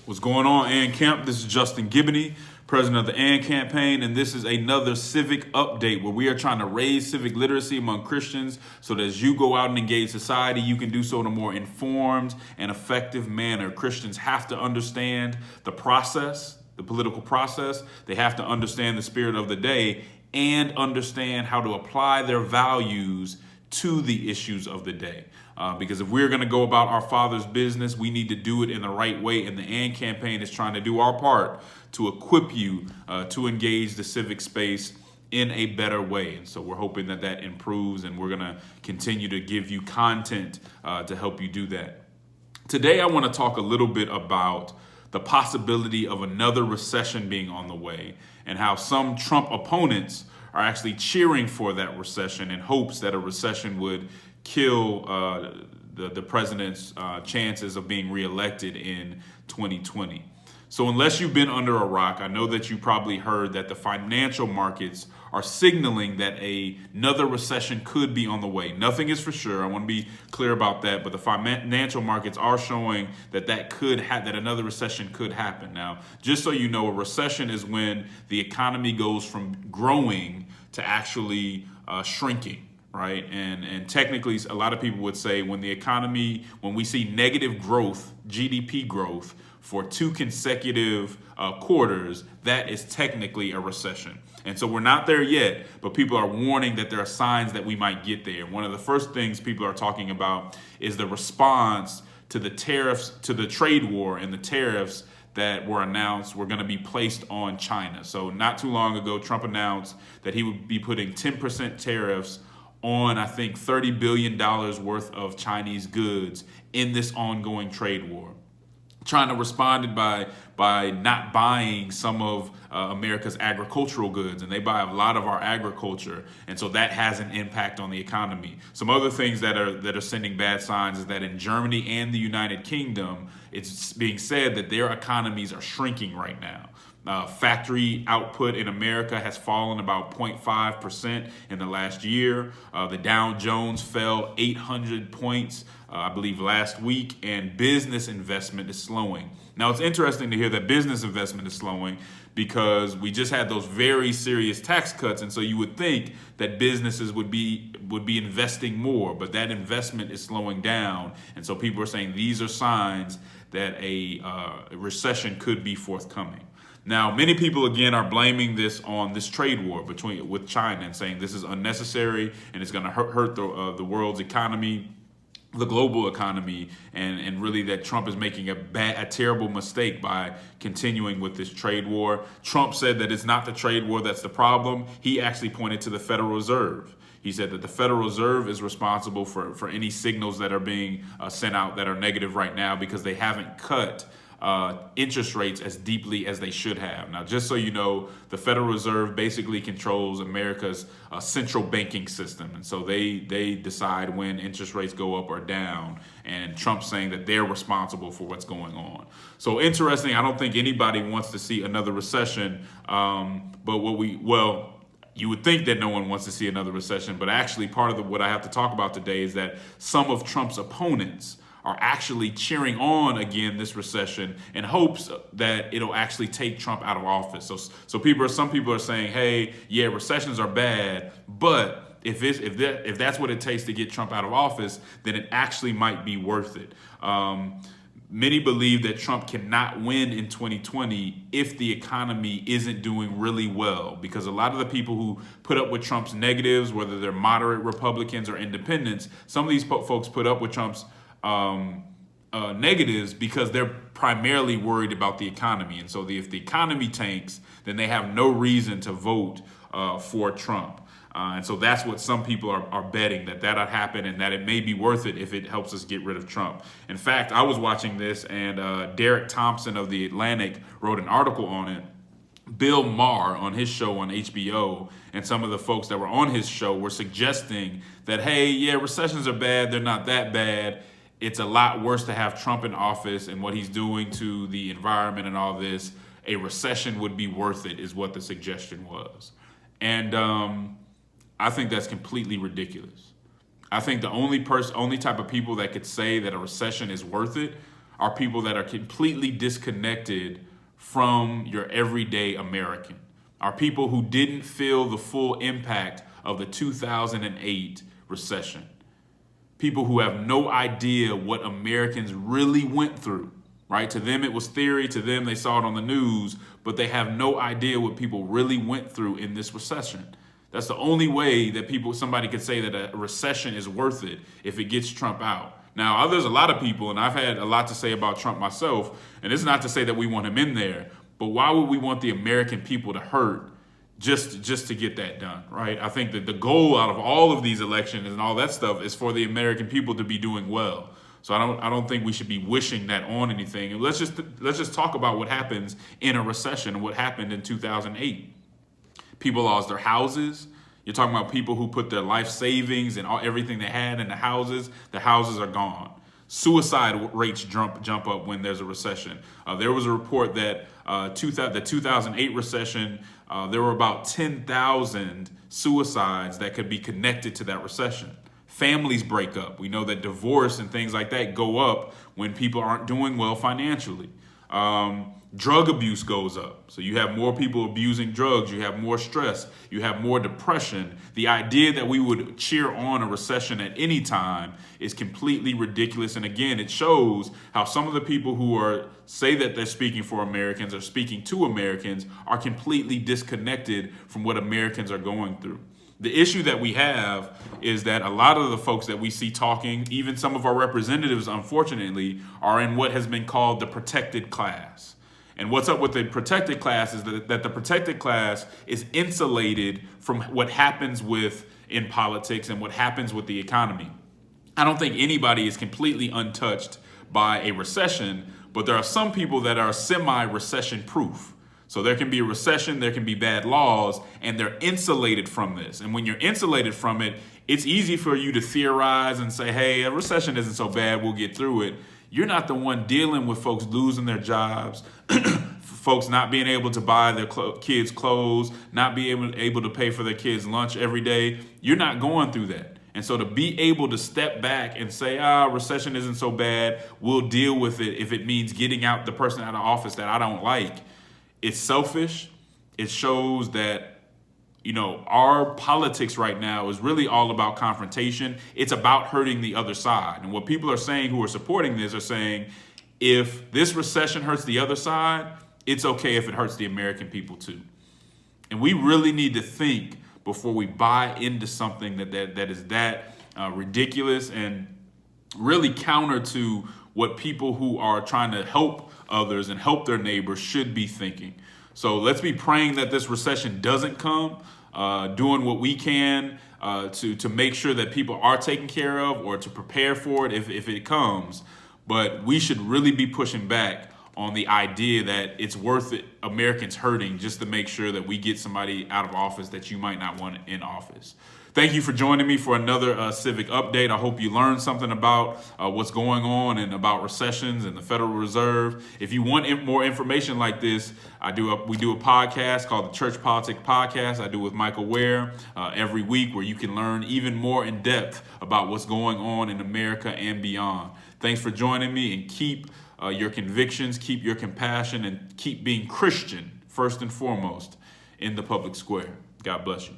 What's going on, Ann Camp? This is Justin Giboney, president of the Ann Campaign, and this is another civic update where we are trying to raise civic literacy among Christians so that as you go out and engage society, you can do so in a more informed and effective manner. Christians have to understand the process, the political process. They have to understand the spirit of the day and understand how to apply their values to the issues of the day. Because if we're going to go about our Father's business, we need to do it in the right way. And the AND campaign is trying to do our part to equip you to engage the civic space in a better way. And so we're hoping that that improves, and we're going to continue to give you content to help you do that. Today, I want to talk a little bit about the possibility of another recession being on the way and how some Trump opponents are actually cheering for that recession in hopes that a recession would kill the president's chances of being reelected in 2020. So unless you've been under a rock, I know that you probably heard that the financial markets are signaling that another recession could be on the way. Nothing is for sure. I want to be clear about that, but the financial markets are showing that that another recession could happen. Now, just so you know, a recession is when the economy goes from growing to actually shrinking. Right. And technically, a lot of people would say when we see negative growth, GDP growth for 2 consecutive quarters, that is technically a recession. And so we're not there yet, but people are warning that there are signs that we might get there. One of the first things people are talking about is the response to the tariffs, to the trade war and the tariffs that were announced were going to be placed on China. So not too long ago, Trump announced that he would be putting 10% tariffs on, I think, $30 billion worth of Chinese goods in this ongoing trade war. China responded by not buying some of America's agricultural goods, and they buy a lot of our agriculture, and so that has an impact on the economy. Some other things that are sending bad signs is that in Germany and the United Kingdom, it's being said that their economies are shrinking right now. Factory output in America has fallen about 0.5% in the last year. The Dow Jones fell 800 points, I believe, last week, and business investment is slowing. Now, it's interesting to hear that business investment is slowing because we just had those very serious tax cuts, and so you would think that businesses would be investing more, but that investment is slowing down, and so people are saying these are signs that a recession could be forthcoming. Now, many people, again, are blaming this on this trade war with China and saying this is unnecessary and it's going to hurt the world's economy, the global economy, and really that Trump is making a terrible mistake by continuing with this trade war. Trump said that it's not the trade war that's the problem. He actually pointed to the Federal Reserve. He said that the Federal Reserve is responsible for any signals that are being sent out that are negative right now because they haven't cut interest rates as deeply as they should have. Now, just so you know, the Federal Reserve basically controls America's central banking system. And so they decide when interest rates go up or down. And Trump's saying that they're responsible for what's going on. So interesting. I don't think anybody wants to see another recession. You would think that no one wants to see another recession. But actually, part of what I have to talk about today is that some of Trump's opponents are actually cheering on again this recession in hopes that it'll actually take Trump out of office. So some people are saying, hey, yeah, recessions are bad, but if that's what it takes to get Trump out of office, then it actually might be worth it. Many believe that Trump cannot win in 2020 if the economy isn't doing really well, because a lot of the people who put up with Trump's negatives, whether they're moderate Republicans or independents, some of these folks put up with Trump's negatives because they're primarily worried about the economy. And so if the economy tanks, then they have no reason to vote for Trump. And so that's what some people are betting, that'll happen and that it may be worth it if it helps us get rid of Trump. In fact, I was watching this and Derek Thompson of The Atlantic wrote an article on it. Bill Maher on his show on HBO and some of the folks that were on his show were suggesting that, hey, yeah, recessions are bad. They're not that bad. It's a lot worse to have Trump in office and what he's doing to the environment and all this. A recession would be worth it, is what the suggestion was. And I think that's completely ridiculous. I think the only type of people that could say that a recession is worth it are people that are completely disconnected from your everyday American, are people who didn't feel the full impact of the 2008 recession. People who have no idea what Americans really went through, right? To them, it was theory. To them, they saw it on the news, but they have no idea what people really went through in this recession. That's the only way that somebody could say that a recession is worth it if it gets Trump out. Now, there's a lot of people, and I've had a lot to say about Trump myself, and it's not to say that we want him in there, but why would we want the American people to hurt just to get that done, right? I think that the goal out of all of these elections and all that stuff is for the American people to be doing well. So I don't think we should be wishing that on anything. And let's just talk about what happens in a recession and what happened in 2008. People lost their houses. You're talking about people who put their life savings and everything they had in the houses. The houses are gone. Suicide rates jump up when there's a recession. There was a report that the 2008 recession, there were about 10,000 suicides that could be connected to that recession. Families break up. We know that divorce and things like that go up when people aren't doing well financially. Drug abuse goes up. So you have more people abusing drugs. You have more stress. You have more depression. The idea that we would cheer on a recession at any time is completely ridiculous. And again, it shows how some of the people who say that they're speaking for Americans or speaking to Americans are completely disconnected from what Americans are going through. The issue that we have is that a lot of the folks that we see talking, even some of our representatives, unfortunately, are in what has been called the protected class. And what's up with the protected class is that the protected class is insulated from what happens in politics and what happens with the economy. I don't think anybody is completely untouched by a recession, but there are some people that are semi-recession proof. So there can be a recession, there can be bad laws, and they're insulated from this. And when you're insulated from it, it's easy for you to theorize and say, hey, a recession isn't so bad, we'll get through it. You're not the one dealing with folks losing their jobs, folks not being able to buy their kids' clothes, not being able to pay for their kids' lunch every day. You're not going through that. And so to be able to step back and say, recession isn't so bad, we'll deal with it if it means getting out the person out of office that I don't like, it's selfish. It shows that, our politics right now is really all about confrontation. It's about hurting the other side. And what people are saying who are supporting this are saying, if this recession hurts the other side, it's okay if it hurts the American people too. And we really need to think before we buy into something that is that ridiculous and really counter to what people who are trying to help others and help their neighbors should be thinking. So let's be praying that this recession doesn't come, doing what we can to make sure that people are taken care of or to prepare for it if it comes. But we should really be pushing back on the idea that it's worth it, Americans hurting, just to make sure that we get somebody out of office that you might not want in office. Thank you for joining me for another civic update. I hope you learned something about what's going on and about recessions and the Federal Reserve. If you want more information like this, we do a podcast called the Church Politics Podcast. I do with Michael Ware every week, where you can learn even more in depth about what's going on in America and beyond. Thanks for joining me, and keep your convictions, keep your compassion, and keep being Christian first and foremost in the public square. God bless you.